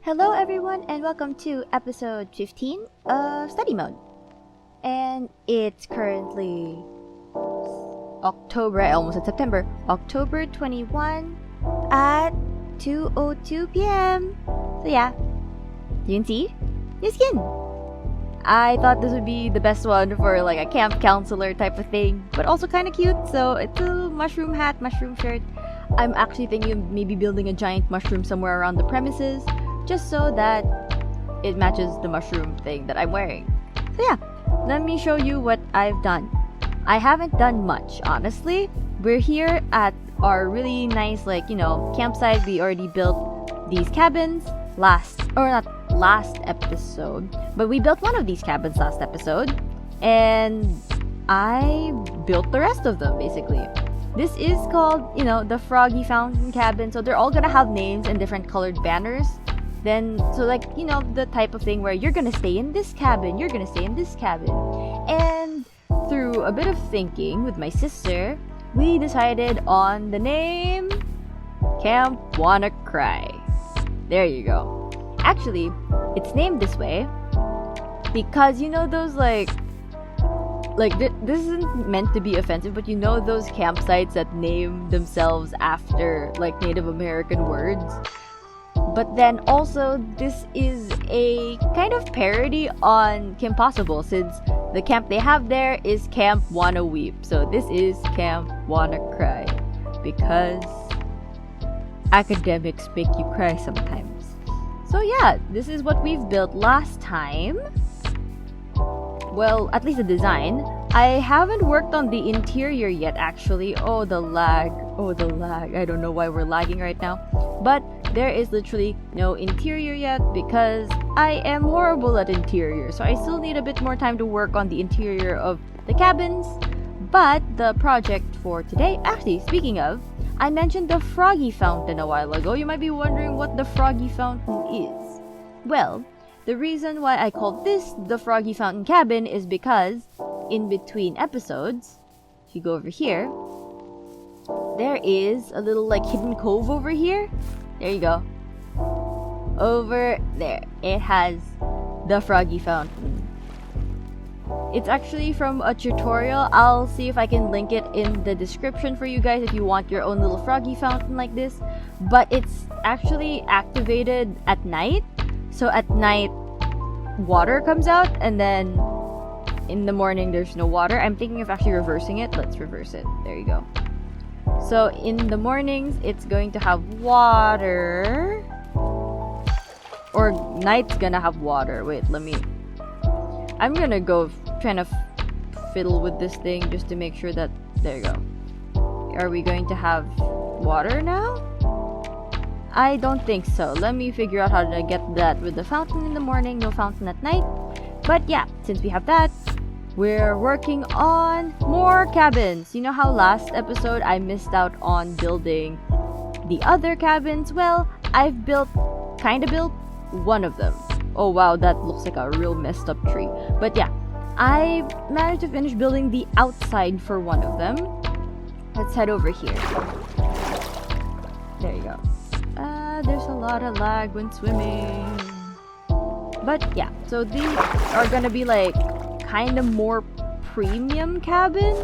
Hello everyone and welcome to episode 15 of Study Mode. And it's currently September 21 at 2:02 p.m. So yeah, you can see new skin. I thought this would be the best one for like a camp counselor type of thing, but also kind of cute. So it's a little mushroom hat, mushroom shirt. I'm actually thinking of maybe building a giant mushroom somewhere around the premises, just so that it matches the mushroom thing that I'm wearing. So yeah, let me show you what I've done. I haven't done much, honestly. We're here at our really nice, campsite. We already built these cabins last episode, but we built one of these cabins last episode, and I built the rest of them, basically. This is called, the Froggy Fountain Cabin, so they're all gonna have names and different colored banners. Then, the type of thing where you're gonna stay in this cabin, you're gonna stay in this cabin. And through a bit of thinking with my sister, we decided on the name Camp Wanna Cry. There you go. Actually, it's named this way because those this isn't meant to be offensive, but those campsites that name themselves after Native American words. But then also, this is a kind of parody on Kim Possible, since the camp they have there is Camp Wanna Weep. So this is Camp Wanna Cry, because academics make you cry sometimes. So yeah, this is what we've built last time. Well, at least the design. I haven't worked on the interior yet, actually. Oh, the lag. I don't know why we're lagging right now. But there is literally no interior yet because I am horrible at interior. So I still need a bit more time to work on the interior of the cabins. But the project for today, actually, speaking of, I mentioned the Froggy Fountain a while ago. You might be wondering what the Froggy Fountain is. Well, the reason why I called this the Froggy Fountain Cabin is because in between episodes, if you go over here, there is a little hidden cove over here. There you go. Over there, it has the Froggy Fountain. It's actually from a tutorial. I'll see if I can link it in the description for you guys if you want your own little Froggy Fountain like this. But it's actually activated at night. So at night, water comes out, and then in the morning, there's no water. I'm thinking of actually reversing it. Let's reverse it. There you go. So in the mornings, it's going to have water. Or night's gonna have water. Wait, I'm gonna go trying to fiddle with this thing just to make sure that... There you go. Are we going to have water now? I don't think so. Let me figure out how to get that with the fountain in the morning, no fountain at night. But yeah, since we have that, we're working on more cabins. You know how last episode I missed out on building the other cabins? Well, I've built one of them. Oh wow, that looks like a real messed up tree. But yeah, I managed to finish building the outside for one of them. Let's head over here. There you go. There's a lot of lag when swimming. But yeah, so these are gonna be kind of more premium cabins,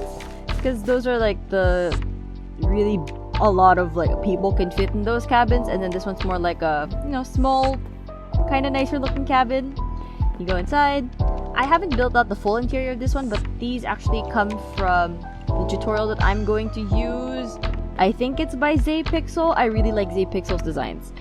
because those are the really a lot of people can fit in those cabins, and then this one's more like a small, kind of nicer looking cabin. You go inside. I haven't built out the full interior of this one, but these actually come from the tutorial that I'm going to use. I think it's by Pixel. I really like Pixel's designs.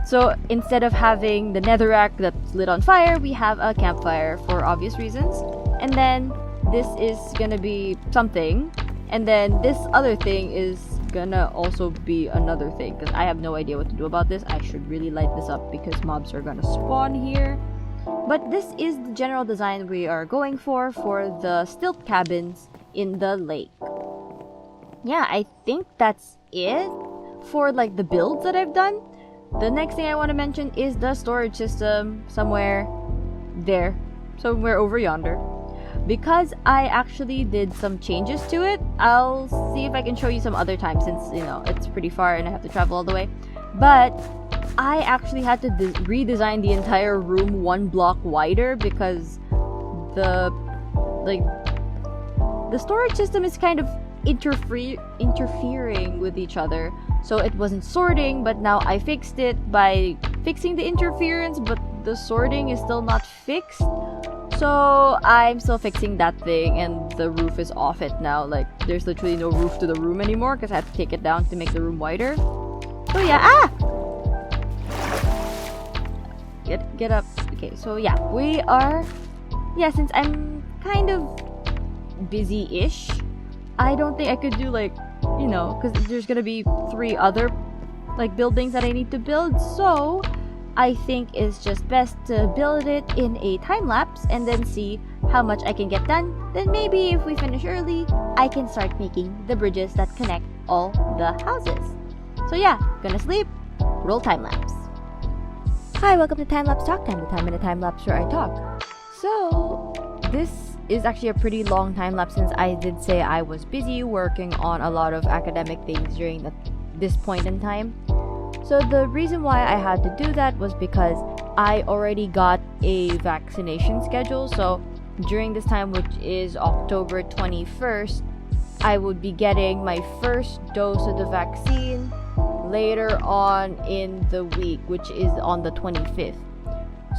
So instead of having the netherrack that's lit on fire, we have a campfire for obvious reasons. And then this is gonna be something. And then this other thing is gonna also be another thing, because I have no idea what to do about this. I should really light this up because mobs are gonna spawn here. But this is the general design we are going for the stilt cabins in the lake. Yeah, I think that's it for the builds that I've done. The next thing I want to mention is the storage system somewhere there, somewhere over yonder. Because I actually did some changes to it, I'll see if I can show you some other time, since it's pretty far and I have to travel all the way. But I actually had to redesign the entire room one block wider because the storage system is kind of interfering with each other. So it wasn't sorting, but now I fixed it by fixing the interference, but the sorting is still not fixed. So I'm still fixing that thing, and the roof is off it now. Like, there's literally no roof to the room anymore because I have to take it down to make the room wider. So yeah, get up. Okay, so yeah, since I'm kind of busy-ish, I don't think I could do because there's gonna be 3 other buildings that I need to build. So I think it's just best to build it in a time lapse and then see how much I can get done. Then maybe if we finish early, I can start making the bridges that connect all the houses. So yeah, gonna sleep, roll time lapse. Hi, welcome to Time Lapse Talk Time, the time in a time lapse where I talk. So this is actually a pretty long time lapse since I did say I was busy working on a lot of academic things during this point in time. So the reason why I had to do that was because I already got a vaccination schedule. So during this time, which is October 21st, I would be getting my first dose of the vaccine later on in the week, which is on the 25th.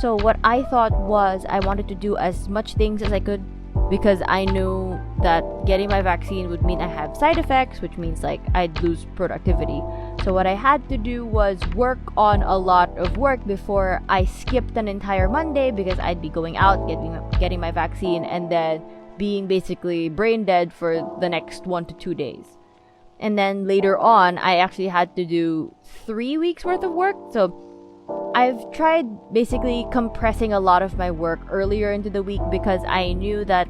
So what I thought was I wanted to do as much things as I could because I knew that getting my vaccine would mean I have side effects, which means I'd lose productivity. So what I had to do was work on a lot of work before I skipped an entire Monday because I'd be going out, getting my vaccine, and then being basically brain dead for the next 1 to 2 days. And then later on, I actually had to do 3 weeks worth of work. So I've tried basically compressing a lot of my work earlier into the week because I knew that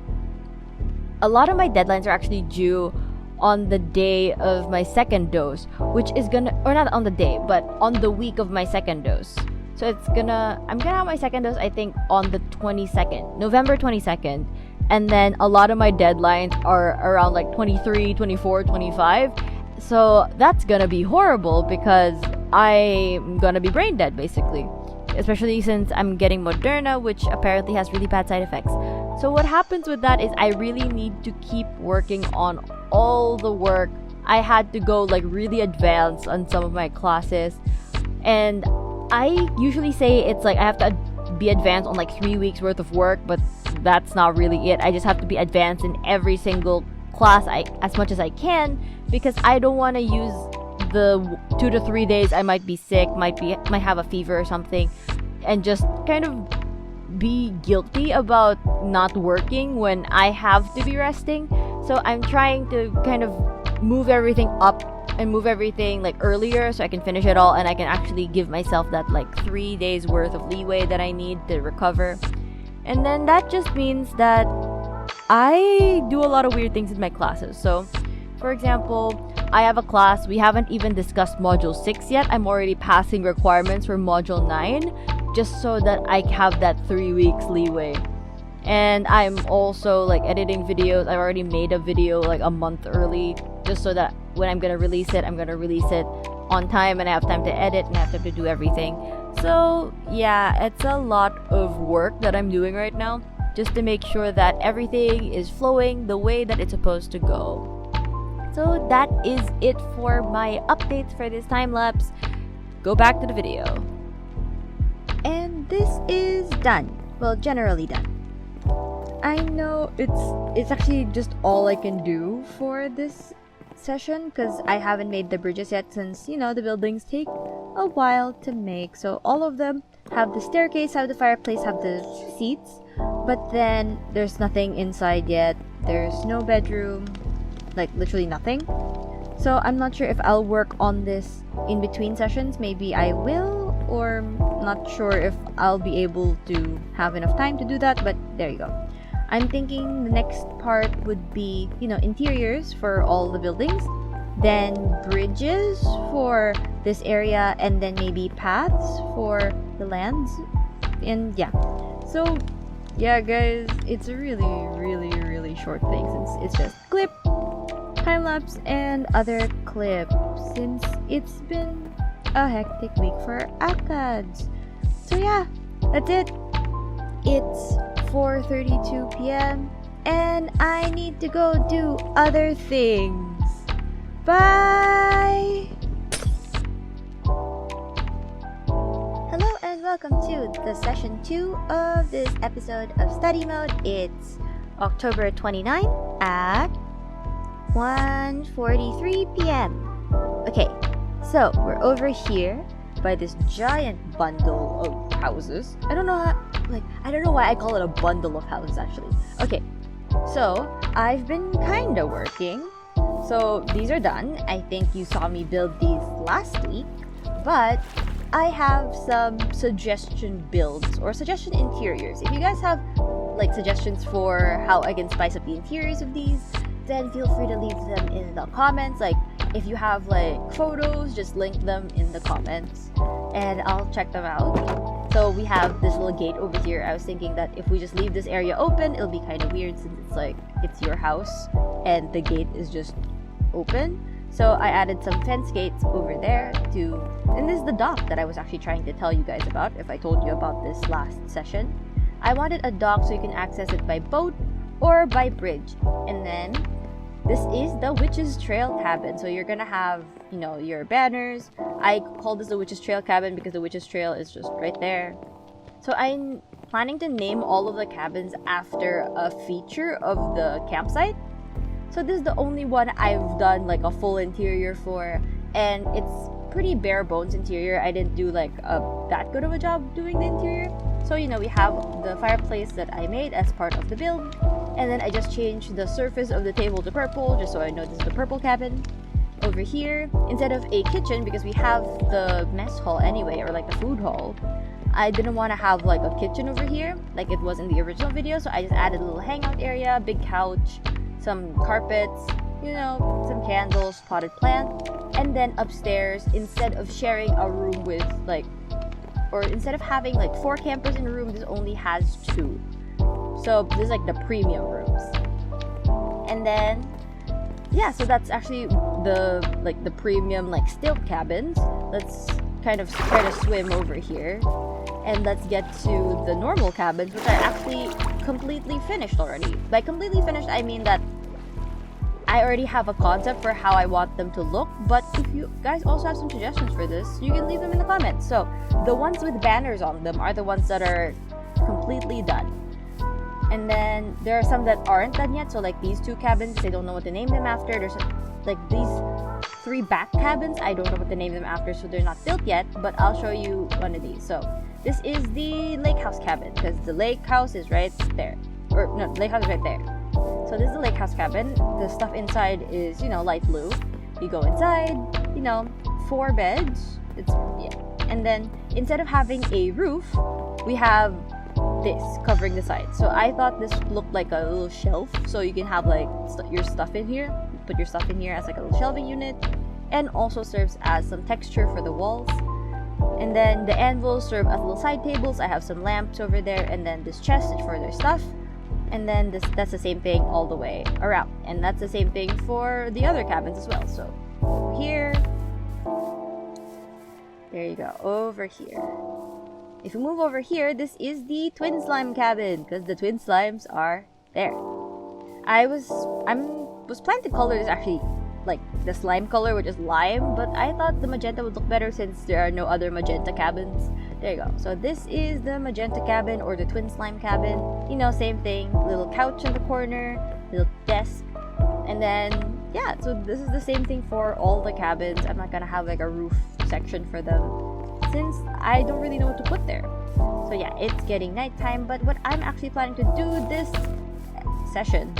a lot of my deadlines are actually due on the day of my second dose, which is or not on the day, but on the week of my second dose. So I'm gonna have my second dose, I think, on the 22nd, November 22nd. And then a lot of my deadlines are around 23, 24, 25. So that's gonna be horrible because I'm gonna be brain dead basically. Especially since I'm getting Moderna, which apparently has really bad side effects. So what happens with that is I really need to keep working on all the work. I had to go really advanced on some of my classes. And I usually say it's I have to be advanced on 3 weeks worth of work, but that's not really it. I just have to be advanced in every single class as much as I can because I don't want to use the 2 to 3 days I might be sick, might have a fever or something, and just kind of be guilty about not working when I have to be resting. So I'm trying to kind of move everything up and move everything earlier so I can finish it all and I can actually give myself that 3 days worth of leeway that I need to recover. And then that just means that I do a lot of weird things in my classes. So for example, I have a class, we haven't even discussed module 6 yet. I'm already passing requirements for module 9 just so that I have that 3 weeks leeway. And I'm also editing videos. I've already made a video a month early just so that when I'm gonna release it on time and I have time to edit and I have time to do everything. So yeah, it's a lot of work that I'm doing right now just to make sure that everything is flowing the way that it's supposed to go. So that is it for my updates for this time lapse. Go back to the video. And this is done. Well, generally done. I know it's actually just all I can do for this session because I haven't made the bridges yet since, the buildings take a while to make. So all of them have the staircase, have the fireplace, have the seats, but then there's nothing inside yet. There's no bedroom, literally nothing. So I'm not sure if I'll work on this in between sessions. Maybe I will, or not sure if I'll be able to have enough time to do that, but there you go. I'm thinking the next part would be, interiors for all the buildings, then bridges for this area, and then maybe paths for the lands. And yeah. So yeah, guys, it's a really, really, really short thing since it's just clip, time lapse, and other clips. Since it's been a hectic week for ACADS. So yeah, that's it. It's 4:32 p.m. and I need to go do other things. Bye! Hello and welcome to the session 2 of this episode of Study Mode. It's October 29 at 1:43 p.m. Okay, so we're over here by this giant bundle of houses. I don't know why I call it a bundle of houses actually. Okay, so I've been kinda working. So these are done. I think you saw me build these last week, but I have some suggestion builds or suggestion interiors. If you guys have like suggestions for how I can spice up the interiors of these, then feel free to leave them in the comments. Like if you have like photos, just link them in the comments and I'll check them out. So we have this little gate over here. I was thinking that if we just leave this area open, it'll be kind of weird since it's like it's your house and the gate is just open. So I added some fence gates over there and this is the dock that I was actually trying to tell you guys about if I told you about this last session. I wanted a dock so you can access it by boat or by bridge. And then this is the Witch's Trail cabin. So you're gonna have, your banners. I call this the Witch's Trail cabin because the Witch's Trail is just right there. So I'm planning to name all of the cabins after a feature of the campsite. So this is the only one I've done like a full interior for, and it's pretty bare bones interior. I didn't do like that good of a job doing the interior. So we have the fireplace that I made as part of the build, and then I just changed the surface of the table to purple just so I know this is the purple cabin. Over here, instead of a kitchen, because we have the mess hall anyway, or like the food hall, I didn't want to have like a kitchen over here like it was in the original video, so I just added a little hangout area, big couch, some carpets, some candles, potted plant. And then upstairs, instead of sharing a room with instead of having like 4 campers in a room, this only has 2. So this is like the premium rooms. And then so that's actually the premium like stilt cabins. Let's kind of try to swim over here. And let's get to the normal cabins, which are actually completely finished already. By completely finished, I mean that I already have a concept for how I want them to look, but if you guys also have some suggestions for this, you can leave them in the comments. So the ones with banners on them are the ones that are completely done. And then there are some that aren't done yet. So like these 2 cabins, I don't know what to name them after. There's like these 3 back cabins, I don't know what to name them after, so they're not built yet, but I'll show you one of these. So this is the lake house cabin, because the lake house is right there. Or no, the lake house is right there. So this is the lake house cabin. The stuff inside is, light blue. You go inside, 4 beds. And then instead of having a roof, we have this covering the side. So I thought this looked like a little shelf, so you can have like your stuff in here. Put your stuff in here as like a little shelving unit, and also serves as some texture for the walls. And then the anvils serve as little side tables. I have some lamps over there, and then this chest is for their stuff. And then that's the same thing all the way around. And that's the same thing for the other cabins as well. So over here, there you go, over here. If you move over here, this is the twin slime cabin, because the twin slimes are there. I was planning to color this actually like the slime color, which is lime, but I thought the magenta would look better since there are no other magenta cabins. There you go. So this is the magenta cabin, or the twin slime cabin. Same thing. Little couch in the corner, little desk, and then so this is the same thing for all the cabins. I'm not gonna have like a roof section for them since I don't really know what to put there. So it's getting nighttime, but what I'm actually planning to do this session,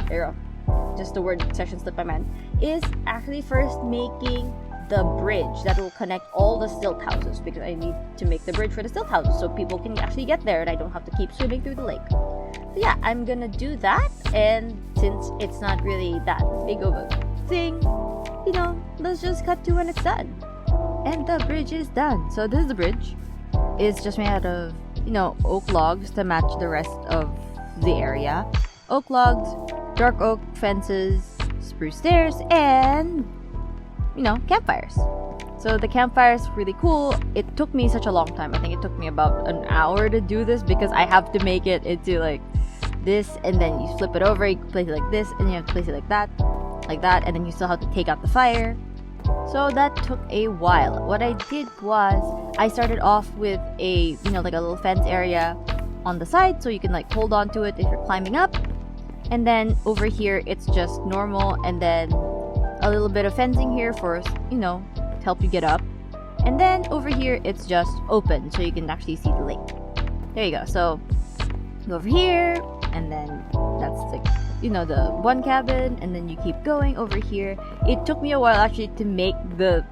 just the word session slipped my mind, is actually first making the bridge that will connect all the stilt houses, because I need to make the bridge for the stilt houses so people can actually get there and I don't have to keep swimming through the lake. So I'm gonna do that, and since it's not really that big of a thing, let's just cut to when it's done. And the bridge is done. So this is the bridge. It's just made out of, oak logs to match the rest of the area. Oak logs, dark oak fences, spruce stairs, and campfires. So the campfire is really cool. It took me such a long time. I think it took me about an hour to do this because I have to make it into like this, and then you flip it over, you place it like this, and you have to place it like that, and then you still have to take out the fire. So that took a while. What I did was I started off with a, like a little fence area on the side so you can like hold on to it if you're climbing up. And then over here it's just normal, and then a little bit of fencing here for, to help you get up. And then over here it's just open so you can actually see the lake. There you go. So go over here, and then that's like, the one cabin, and then you keep going over here. It took me a while actually to make the,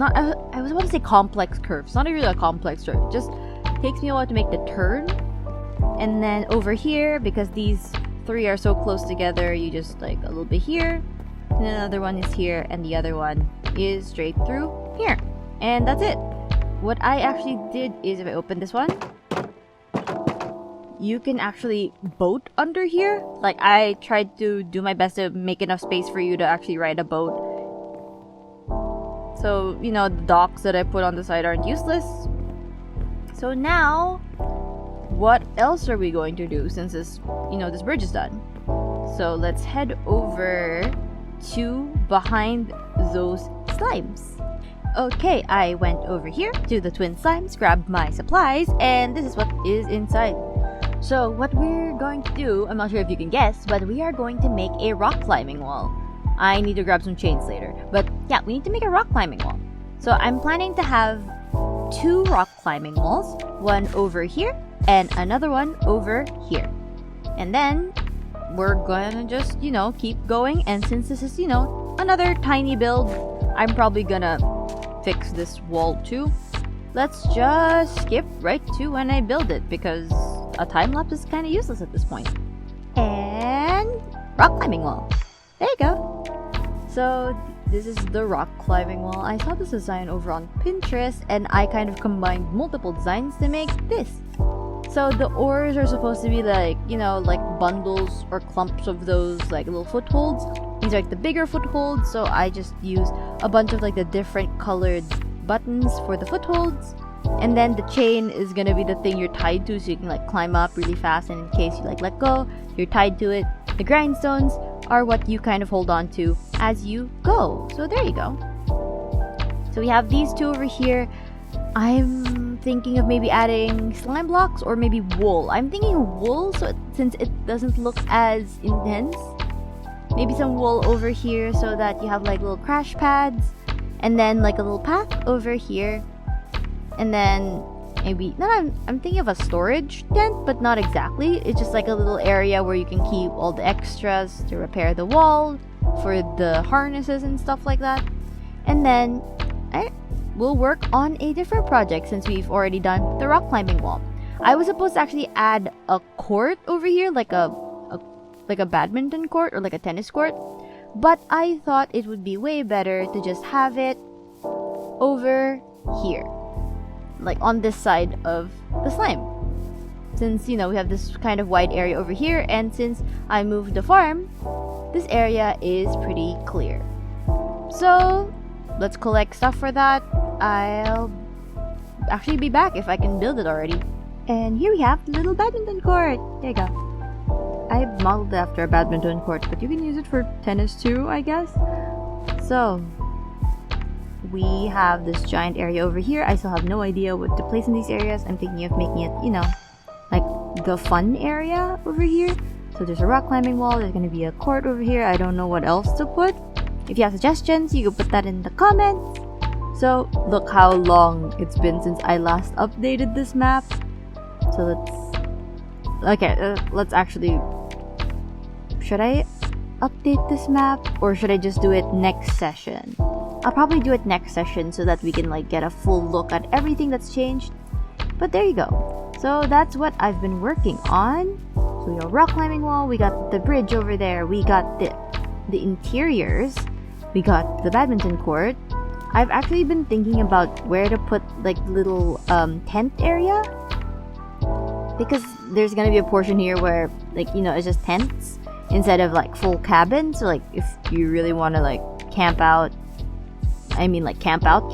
I was about to say complex curve. It's not really a complex curve. It just takes me a while to make the turn. And then over here, because these three are so close together, you just like a little bit here, and then another one is here, and the other one is straight through here. And that's it. What I actually did is, if I open this one, you can actually boat under here. Like, I tried to do my best to make enough space for you to actually ride a boat. So, the docks that I put on the side aren't useless. So now, what else are we going to do since this, this bridge is done? So let's head over to behind those slimes. Okay, I went over here to the twin slimes, grabbed my supplies, and this is what is inside. So what we're going to do, I'm not sure if you can guess, but we are going to make a rock climbing wall. I need to grab some chains later, but yeah, we need to make a rock climbing wall. So I'm planning to have 2 rock climbing walls, one over here and another one over here. And then we're gonna just, keep going. And since this is, another tiny build, I'm probably gonna fix this wall too. Let's just skip right to when I build it, because a time lapse is kind of useless at this point. And rock climbing wall. There you go. So this is the rock climbing wall. I saw this design over on Pinterest, and I kind of combined multiple designs to make this. So the oars are supposed to be like, like bundles or clumps of those like little footholds. These are like the bigger footholds, so I just use a bunch of like the different colored buttons for the footholds. And then the chain is gonna be the thing you're tied to, so you can like climb up really fast, and in case you like let go, you're tied to it. The grindstones are what you kind of hold on to as you go. So there you go. So we have these 2 over here. I'm thinking of maybe adding slime blocks or maybe wool. I'm thinking wool, since it doesn't look as intense. Maybe some wool over here so that you have like little crash pads, and then like a little path over here. And then maybe, I'm thinking of a storage tent, but not exactly. It's just like a little area where you can keep all the extras to repair the wall, for the harnesses and stuff like that. And then we'll work on a different project since we've already done the rock climbing wall. I was supposed to actually add a court over here, like a badminton court or like a tennis court, but I thought it would be way better to just have it over here, like on this side of the slime, since we have this kind of wide area over here, and since I moved the farm, this area is pretty clear. So let's collect stuff for that. I'll actually be back if I can build it already. And here we have the little badminton court. There you go. I modeled it after a badminton court, but you can use it for tennis too, I guess. So we have this giant area over here. I still have no idea what to place in these areas. I'm thinking of making it, like the fun area over here. So there's a rock climbing wall. There's going to be a court over here. I don't know what else to put. If you have suggestions, you can put that in the comments. So look how long it's been since I last updated this map. So let's actually, should I update this map, or should I just do it next session? I'll probably do it next session so that we can like get a full look at everything that's changed. But there you go. So that's what I've been working on. So we got a rock climbing wall, we got the bridge over there, we got the interiors, we got the badminton court. I've actually been thinking about where to put like little tent area, because there's gonna be a portion here where like it's just tents instead of like full cabin. So like if you really want to like camp out I mean like camp out,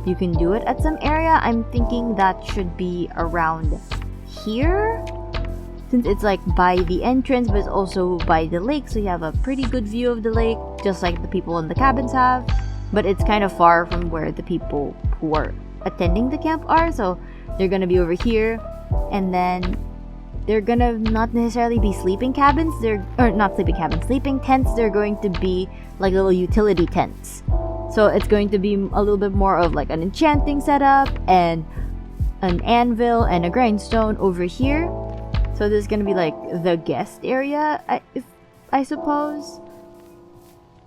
you can do it at some area. I'm thinking that should be around here, since it's like by the entrance but it's also by the lake, so you have a pretty good view of the lake, just like the people in the cabins have. But it's kind of far from where the people who are attending the camp are, so they're gonna be over here, and then they're gonna not necessarily be sleeping cabins, sleeping tents. They're going to be like little utility tents. So it's going to be a little bit more of like an enchanting setup and an anvil and a grindstone over here. So this is gonna be like the guest area, I suppose.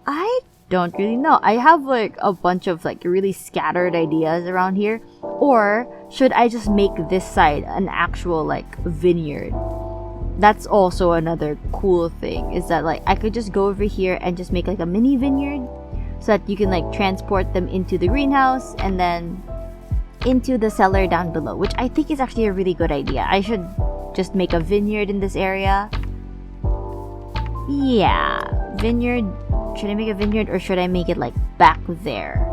I don't really know. I have like a bunch of like really scattered ideas around here. Or should I just make this side an actual like vineyard? That's also another cool thing, is that like I could just go over here and just make like a mini vineyard, so that you can like transport them into the greenhouse and then into the cellar down below, which I think is actually a really good idea. I should just make a vineyard in this area. Yeah, vineyard. Should I make a vineyard or should I make it like back there?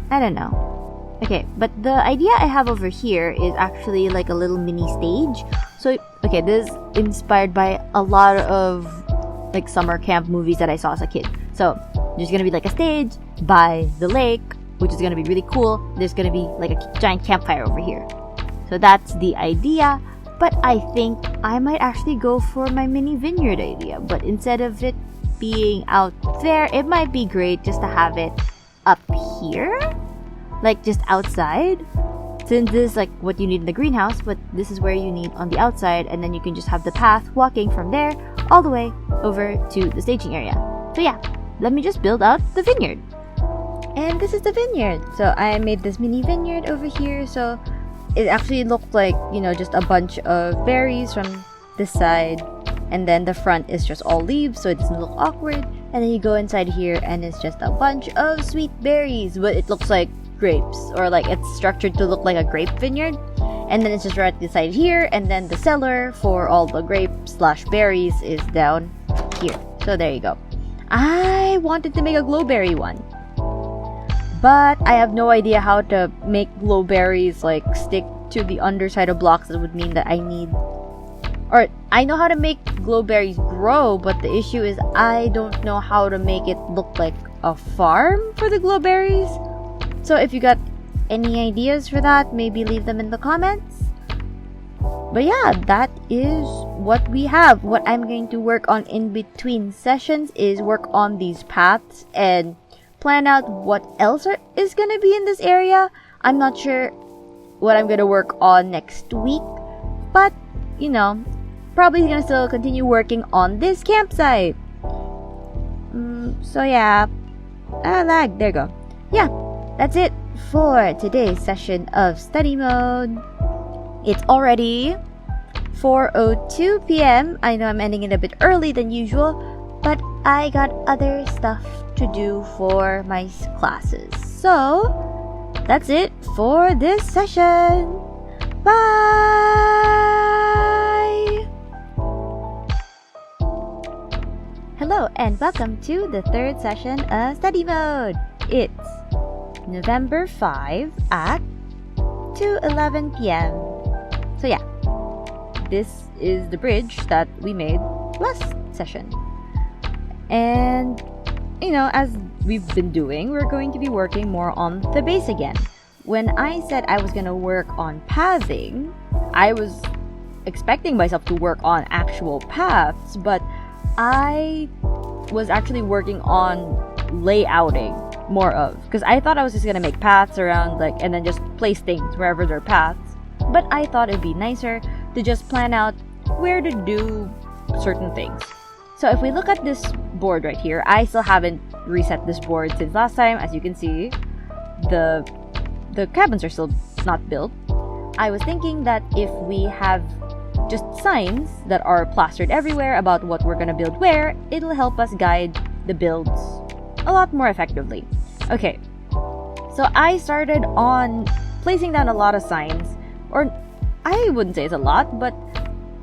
I don't know. Okay, but the idea I have over here is actually like a little mini stage. So, okay, this is inspired by a lot of like summer camp movies that I saw as a kid. So, there's gonna be like a stage by the lake, which is gonna be really cool. There's gonna be like a giant campfire over here. So that's the idea. But I think I might actually go for my mini vineyard idea. But instead of it being out there, it might be great just to have it up here, like just outside, since this is like what you need in the greenhouse, but this is where you need on the outside, and then you can just have the path walking from there all the way over to the staging area. So yeah, let me just build out the vineyard. And this is the vineyard. So I made this mini vineyard over here, so it actually looked like, you know, just a bunch of berries from this side, and then the front is just all leaves, so it doesn't look awkward. And then you go inside here and it's just a bunch of sweet berries, but it looks like grapes, or like it's structured to look like a grape vineyard. And then it's just right inside here, and then the cellar for all the grapes/berries is down here. So there you go. I wanted to make a glowberry one, but I have no idea how to make glowberries like stick to the underside of blocks. That would mean that I know how to make glowberries grow, but the issue is I don't know how to make it look like a farm for the glowberries. So if you got any ideas for that, maybe leave them in the comments. But yeah, that is what we have. What I'm going to work on in between sessions is work on these paths and plan out what else is going to be in this area. I'm not sure what I'm going to work on next week, but you know, probably going to still continue working on this campsite. So yeah, lag, there you go. Yeah, that's it for today's session of study mode. It's already 4:02 p.m. I know I'm ending it a bit early than usual, but I got other stuff to do for my classes. So that's it for this session. Bye! Hello and welcome to the third session of study mode. It's November 5 at 2:11 p.m. So yeah, this is the bridge that we made last session. And you know, as we've been doing, we're going to be working more on the base again. When I said I was going to work on pathing, I was expecting myself to work on actual paths, but I was actually working on layouting more of, because I thought I was just going to make paths around, like, and then just place things wherever there are paths. But I thought it'd be nicer to just plan out where to do certain things. So if we look at this board right here, I still haven't reset this board since last time. As you can see, the cabins are still not built. I was thinking that if we have just signs that are plastered everywhere about what we're gonna build where, it'll help us guide the builds a lot more effectively. Okay, so I started on placing down a lot of signs, or I wouldn't say it's a lot, but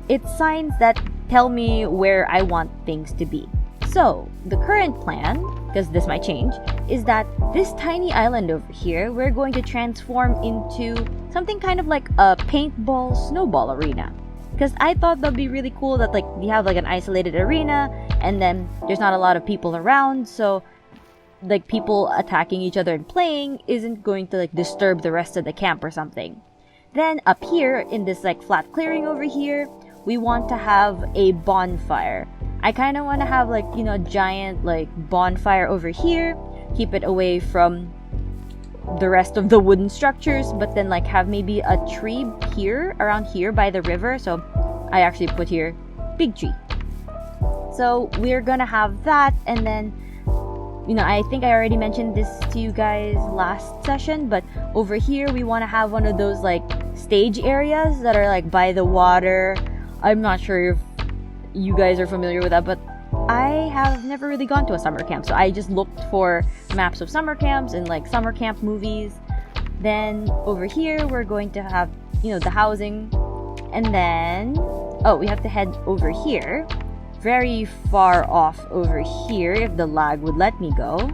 it's signs that tell me where I want things to be. So, the current plan, because this might change, is that this tiny island over here, we're going to transform into something kind of like a paintball snowball arena. Because I thought that'd be really cool that like we have like an isolated arena and then there's not a lot of people around, so like people attacking each other and playing isn't going to like disturb the rest of the camp or something. Then up here in this like flat clearing over here, we want to have a bonfire. I kind of want to have like, you know, giant like bonfire over here, keep it away from the rest of the wooden structures, but then like have maybe a tree here, around here by the river. So I actually put here big tree. So we're gonna have that, and then, you know, I think I already mentioned this to you guys last session, but over here we want to have one of those like stage areas that are like by the water. I'm not sure if you guys are familiar with that, but I have never really gone to a summer camp, so I just looked for maps of summer camps and like summer camp movies. Then over here we're going to have, you know, the housing, and then we have to head over here, very far off over here if the lag would let me go.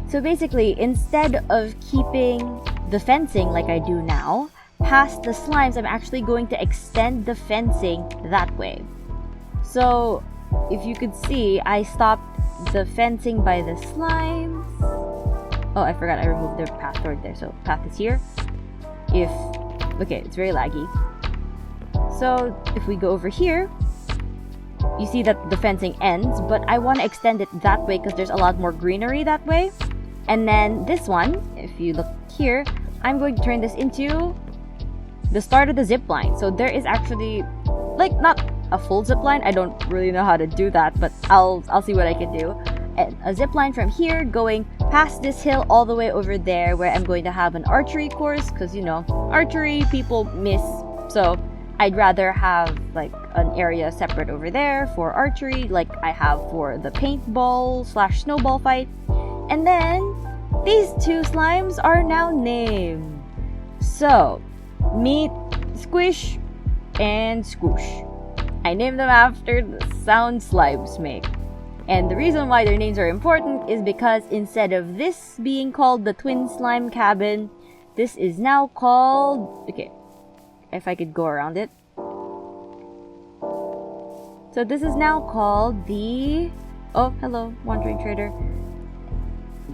So basically, instead of keeping the fencing like I do now past the slimes, I'm actually going to extend the fencing that way. So if you could see, I stopped the fencing by the slimes. Oh, I forgot I removed the path toward there. So path is here. Okay, it's very laggy. So if we go over here, you see that the fencing ends, but I want to extend it that way because there's a lot more greenery that way. And then this one, if you look here, I'm going to turn this into the start of the zip line. So there is actually like not a full zip line. I don't really know how to do that, but I'll see what I can do. And a zip line from here going past this hill all the way over there, where I'm going to have an archery course, because you know, archery people miss, so I'd rather have like an area separate over there for archery like I have for the paintball / snowball fight. And then these two slimes are now named. So meet Squish and Squoosh. I named them after the sound slimes make. And the reason why their names are important is because instead of this being called the twin slime cabin, this is now called, okay, if I could go around it. So this is now called the, oh, hello, wandering trader.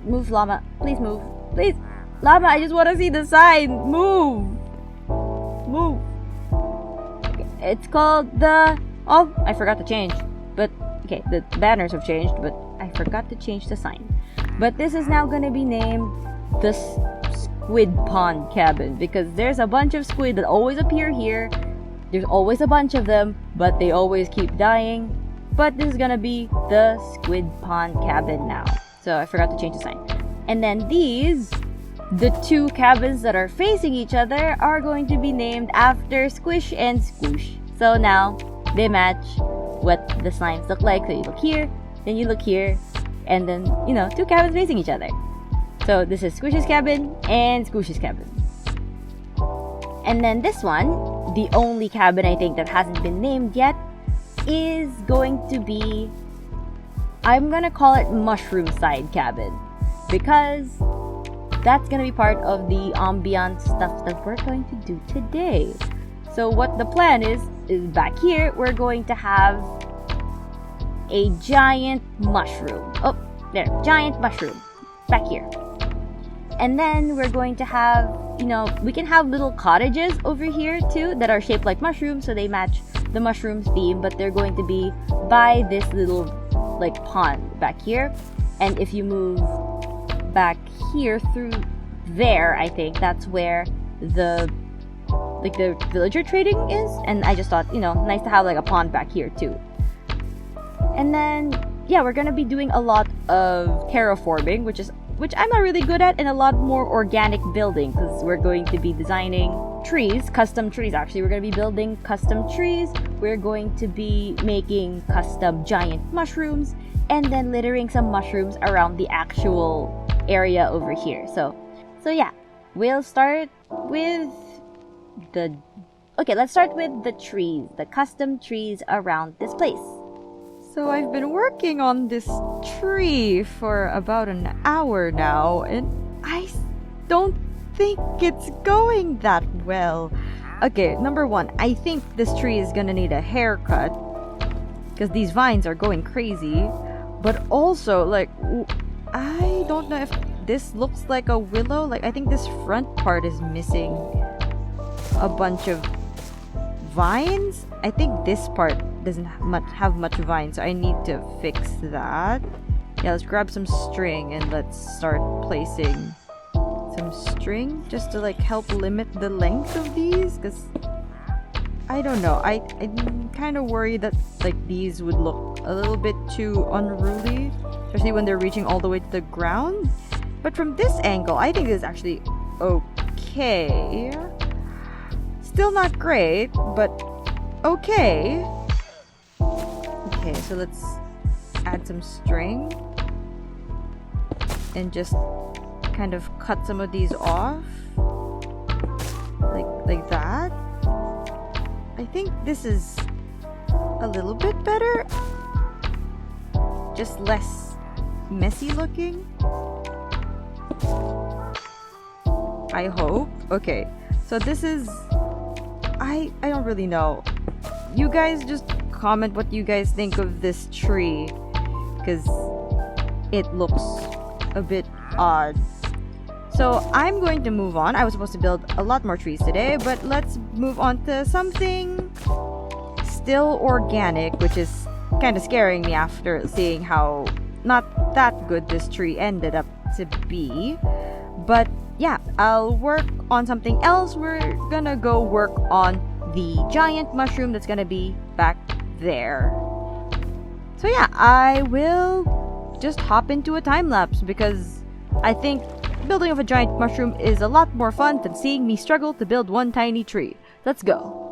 Move, llama, please move, please. Llama, I just want to see the sign. Move. Okay. It's called the, oh, I forgot to change, but okay, the banners have changed, but I forgot to change the sign. But this is now going to be named the Squid Pond Cabin, because there's a bunch of squid that always appear here. There's always a bunch of them, but they always keep dying. But this is going to be the Squid Pond Cabin now. So I forgot to change the sign. And then these, the two cabins that are facing each other, are going to be named after Squish and Squoosh. So now they match what the slimes look like. So you look here, then you look here, and then, you know, two cabins facing each other. So this is Squish's cabin and Squoosh's cabin. And then this one, the only cabin I think that hasn't been named yet, is going to be, I'm gonna call it Mushroom Side Cabin, because that's gonna be part of the ambient stuff that we're going to do today. So what the plan is back here, we're going to have a giant mushroom. Oh, there, giant mushroom back here. And then we're going to have, you know, we can have little cottages over here too that are shaped like mushrooms, so they match the mushrooms theme, but they're going to be by this little like pond back here. And if you move back here through there, I think that's where the villager trading is, and I just thought, you know, nice to have like a pond back here too. And then yeah, we're gonna be doing a lot of terraforming, which I'm not really good at, and a lot more organic building, because we're going to be designing trees, custom trees actually. We're going to be building custom trees, we're going to be making custom giant mushrooms, and then littering some mushrooms around the actual area over here. So yeah, we'll start with let's start with the trees, the custom trees around this place. So I've been working on this tree for about an hour now, and I don't think it's going that well. Okay, number one, I think this tree is gonna need a haircut because these vines are going crazy. But also, like, I don't know if this looks like a willow. Like, I think this front part is missing a bunch of vines. I think this part doesn't have much vines, so I need to fix that. Yeah, let's grab some string and let's start placing some string just to like help limit the length of these, because I don't know, I'm kind of worried that like these would look a little bit too unruly, especially when they're reaching all the way to the ground. But from this angle, I think this is actually okay. Still not great, but okay. Okay, so let's add some string and just kind of cut some of these off like that. I think this is a little bit better, just less messy looking, I hope. Okay, so this is, I don't really know. You guys just comment what you guys think of this tree, because it looks a bit odd. So I'm going to move on. I was supposed to build a lot more trees today, but let's move on to something still organic, which is kind of scaring me after seeing how not that good this tree ended up to be. But yeah, I'll work on something else. We're gonna go work on the giant mushroom that's gonna be back there. So yeah, I will just hop into a time lapse because I think building of a giant mushroom is a lot more fun than seeing me struggle to build one tiny tree. Let's go.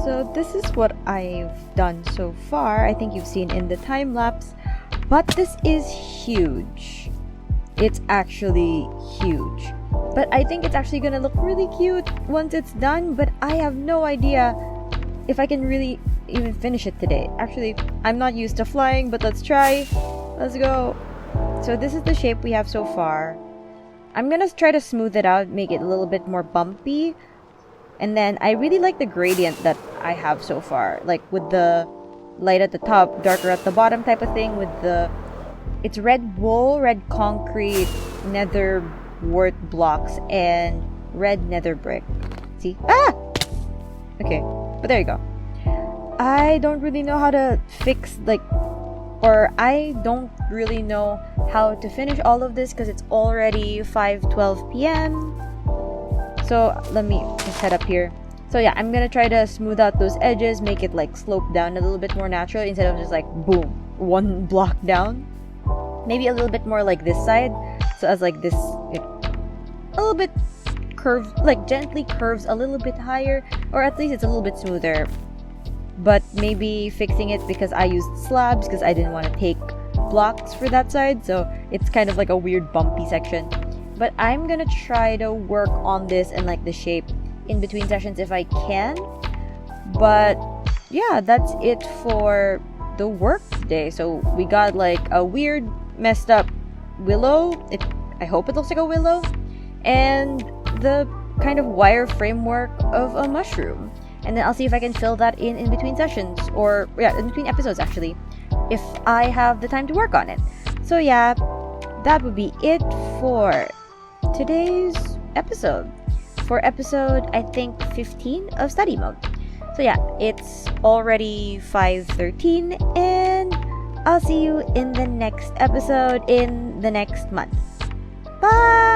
So this is what I've done so far. I think you've seen in the time lapse, but this is huge. It's actually huge. But I think it's actually gonna look really cute once it's done, but I have no idea if I can really even finish it today. Actually, I'm not used to flying, but let's try. Let's go. So this is the shape we have so far. I'm gonna try to smooth it out, make it a little bit more bumpy. And then I really like the gradient that I have so far, like with the light at the top, darker at the bottom type of thing, with the, it's red wool, red concrete, nether wart blocks, and red nether brick. See? Ah! Okay, but there you go. I don't really know how to fix, like, or I don't really know how to finish all of this because it's already 5:12 p.m. So let me just head up here. So yeah, I'm gonna try to smooth out those edges, make it like slope down a little bit more natural instead of just like boom, one block down. Maybe a little bit more like this side, so as like this, a little bit curved, like gently curves a little bit higher, or at least it's a little bit smoother. But maybe fixing it because I used slabs because I didn't want to take blocks for that side, so it's kind of like a weird bumpy section. But I'm gonna try to work on this and like the shape in between sessions if I can. But yeah, that's it for the work today. So we got like a weird messed up willow, I hope it looks like a willow, and the kind of wire framework of a mushroom. And then I'll see if I can fill that in between sessions, or yeah, in between episodes actually, if I have the time to work on it. So yeah, that would be it for today's episode. For episode, I think 15 of study mode. So yeah, it's already 5:13, and I'll see you in the next episode in the next month. Bye!